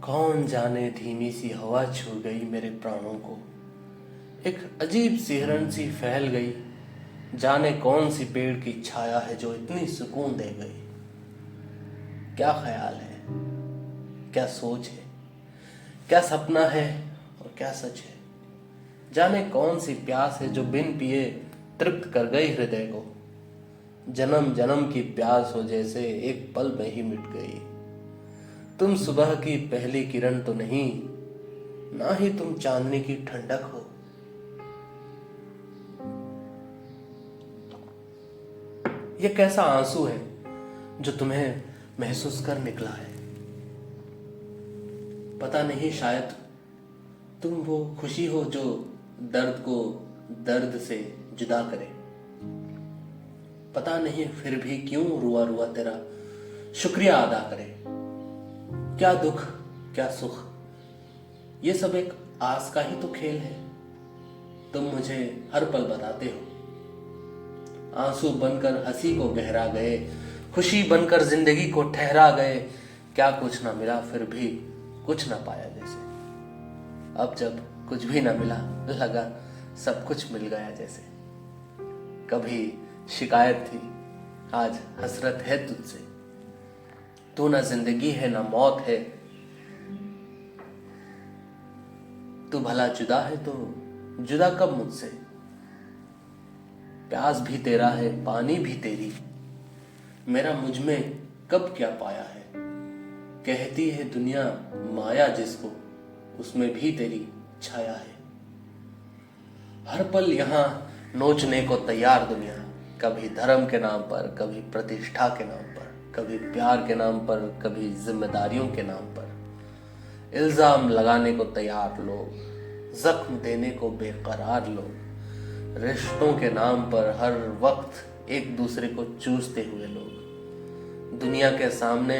कौन जाने धीमी सी हवा छू गई मेरे प्राणों को, एक अजीब सिहरन सी फैल गई। जाने कौन सी पेड़ की छाया है जो इतनी सुकून दे गई। क्या ख्याल है, क्या सोच है, क्या सपना है और क्या सच है। जाने कौन सी प्यास है जो बिन पिए तृप्त कर गई हृदय को। जन्म जन्म की प्यास हो जैसे एक पल में ही मिट गई। तुम सुबह की पहली किरण तो नहीं, ना ही तुम चांदनी की ठंडक हो। यह कैसा आंसू है जो तुम्हें महसूस कर निकला है। पता नहीं, शायद तुम वो खुशी हो जो दर्द को दर्द से जुदा करे। पता नहीं फिर भी क्यों रुआ रुआ तेरा शुक्रिया अदा करे। क्या दुख क्या सुख, ये सब एक आस का ही तो खेल है। तुम मुझे हर पल बताते हो। आंसू बनकर हंसी को गहरा गए, खुशी बनकर जिंदगी को ठहरा गए। क्या कुछ ना मिला फिर भी कुछ ना पाया जैसे। अब जब कुछ भी ना मिला लगा सब कुछ मिल गया जैसे। कभी शिकायत थी, आज हसरत है तुझसे। तू ना जिंदगी है ना मौत है। तू भला जुदा है तो जुदा कब मुझसे। प्यास भी तेरा है, पानी भी तेरी। मेरा मुझ में कब क्या पाया है। कहती है दुनिया माया जिसको, उसमें भी तेरी छाया है। हर पल यहां नोचने को तैयार दुनिया, कभी धर्म के नाम पर, कभी प्रतिष्ठा के नाम पर, कभी प्यार के नाम पर, कभी जिम्मेदारियों के नाम पर। इल्जाम लगाने को तैयार लोग, जख्म देने को बेकरार लोग। रिश्तों के नाम पर हर वक्त एक दूसरे को चूसते हुए लोग। दुनिया के सामने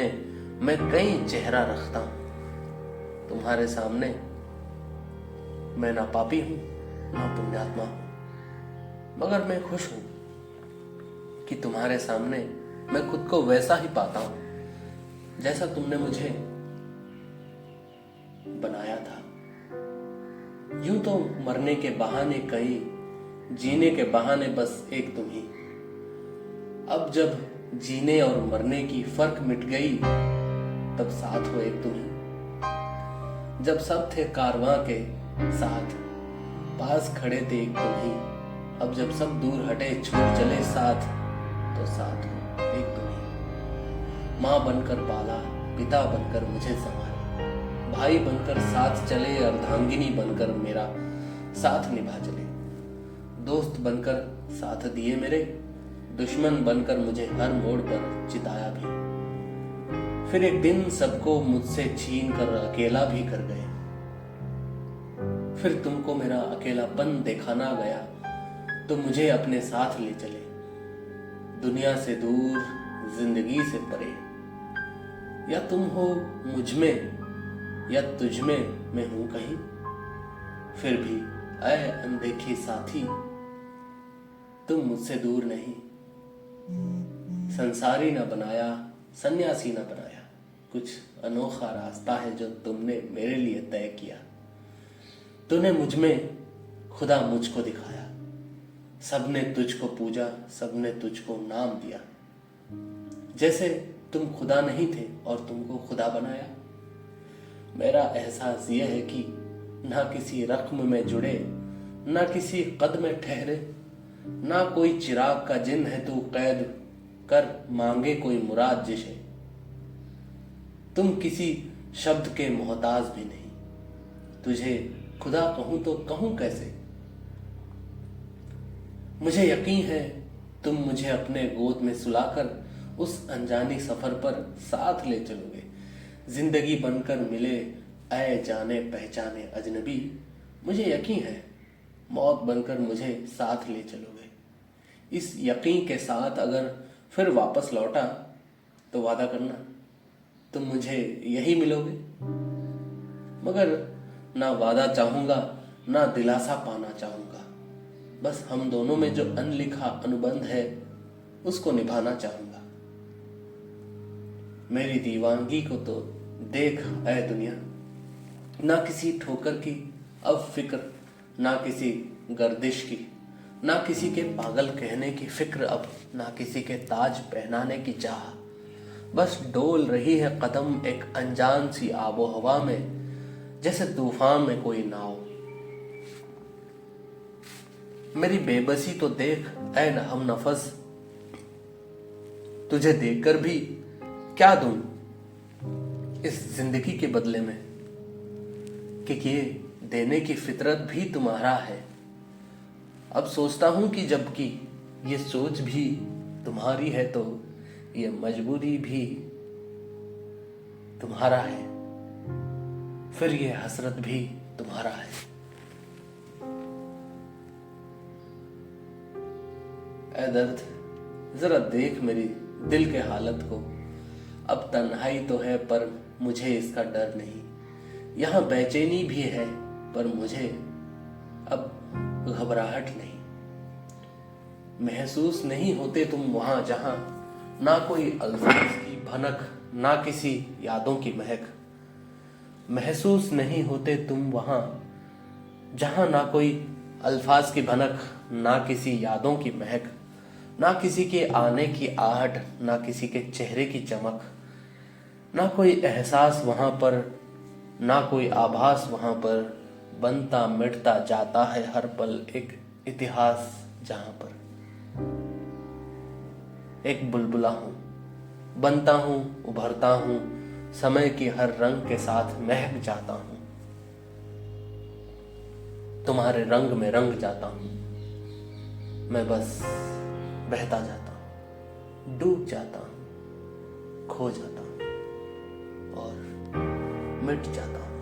मैं कई चेहरा रखता हूं, तुम्हारे सामने मैं ना पापी हूं ना पुण्यात्मा हूं। मगर मैं खुश हूं कि तुम्हारे सामने मैं खुद को वैसा ही पाता हूं जैसा तुमने मुझे बनाया था। यूं तो मरने के बहाने कई, जीने के बहाने बस एक तुम ही। अब जब जीने और मरने की फर्क मिट गई, तब साथ हो एक तुम ही। जब सब थे कारवां के साथ, पास खड़े थे एक तुम ही। अब जब सब दूर हटे छूट चले साथ, तो साथ हो एक तुम ही। माँ बनकर पाला, पिता बनकर मुझे संभाला, भाई बनकर साथ चले, अर्धांगिनी बनकर मेरा साथ निभा चले। दोस्त बनकर साथ दिए मेरे, दुश्मन बनकर मुझे हर मोड़ पर चिताया भी। फिर एक दिन सबको मुझसे छीन कर अकेला भी कर गए। फिर तुमको मेरा अकेलापन दिखाना गया, तो मुझे अपने साथ ले चले। दुनिया से दूर, जिंदगी से परे। या तुम हो मुझ में या तुझ में मैं हूं कहीं। फिर भी ऐ अनदेखी साथी, तुम मुझसे दूर नहीं। संसारी ना बनाया, सन्यासी ना बनाया। कुछ अनोखा रास्ता है जो तुमने मेरे लिए तय किया। तूने मुझ में खुदा मुझको दिखाया। सबने तुझको पूजा, सबने तुझको नाम दिया। जैसे तुम खुदा नहीं थे और तुमको खुदा बनाया। मेरा एहसास यह है कि ना किसी रख्म में जुड़े, ना किसी कद में ठहरे, ना कोई चिराग का जिन है तू कैद कर मांगे कोई मुराद जिसे। तुम किसी शब्द के मोहताज भी नहीं। तुझे खुदा कहूं तो कहूं कैसे। मुझे यकीन है तुम मुझे अपने गोद में सुलाकर उस अनजानी सफर पर साथ ले चलोगे। जिंदगी बनकर मिले ऐ जाने पहचाने अजनबी। मुझे यकीन है मौत बनकर मुझे साथ ले चलोगे। इस यकीन के साथ अगर फिर वापस लौटा तो वादा करना तुम मुझे यही मिलोगे। मगर ना वादा चाहूंगा ना दिलासा पाना चाहूंगा। बस हम दोनों में जो अनलिखा अनुबंध है उसको निभाना चाहूंगा। मेरी दीवानगी को तो देख ऐ दुनिया, ना किसी ठोकर की अब फिक्र, ना किसी गर्दिश की, ना किसी के पागल कहने की फिक्र अब, ना किसी के ताज पहनाने की चाह। बस डोल रही है कदम एक अनजान सी आबो हवा में, जैसे तूफान में कोई नाव। मेरी बेबसी तो देख ऐ हम नफस, तुझे देखकर भी क्या दूं इस जिंदगी के बदले में, कि ये देने की फितरत भी तुम्हारा है। अब सोचता हूं कि जबकि ये सोच भी तुम्हारी है तो ये मजबूरी भी तुम्हारा है, फिर ये हसरत भी तुम्हारा है। ऐ दर्द जरा देख मेरी दिल के हालत को, अब तन्हाई तो है पर मुझे इसका डर नहीं, यहाँ बेचैनी भी है पर मुझे अब घबराहट नहीं। महसूस नहीं होते तुम वहां जहां ना कोई अल्फाज की भनक, ना किसी यादों की महक। महसूस नहीं होते तुम वहां जहां ना कोई अल्फाज की भनक, ना किसी यादों की महक, ना किसी के आने की आहट, ना किसी के चेहरे की चमक, ना कोई एहसास वहां पर, ना कोई आभास वहां पर। बनता मिटता जाता है हर पल एक इतिहास जहां पर। एक बुलबुला हूं, बनता हूं, उभरता हूं, समय की हर रंग के साथ महक जाता हूं, तुम्हारे रंग में रंग जाता हूं। मैं बस बहता जाता हूं, डूब जाता हूं, खो जाता हूं और मिट जाता हूं।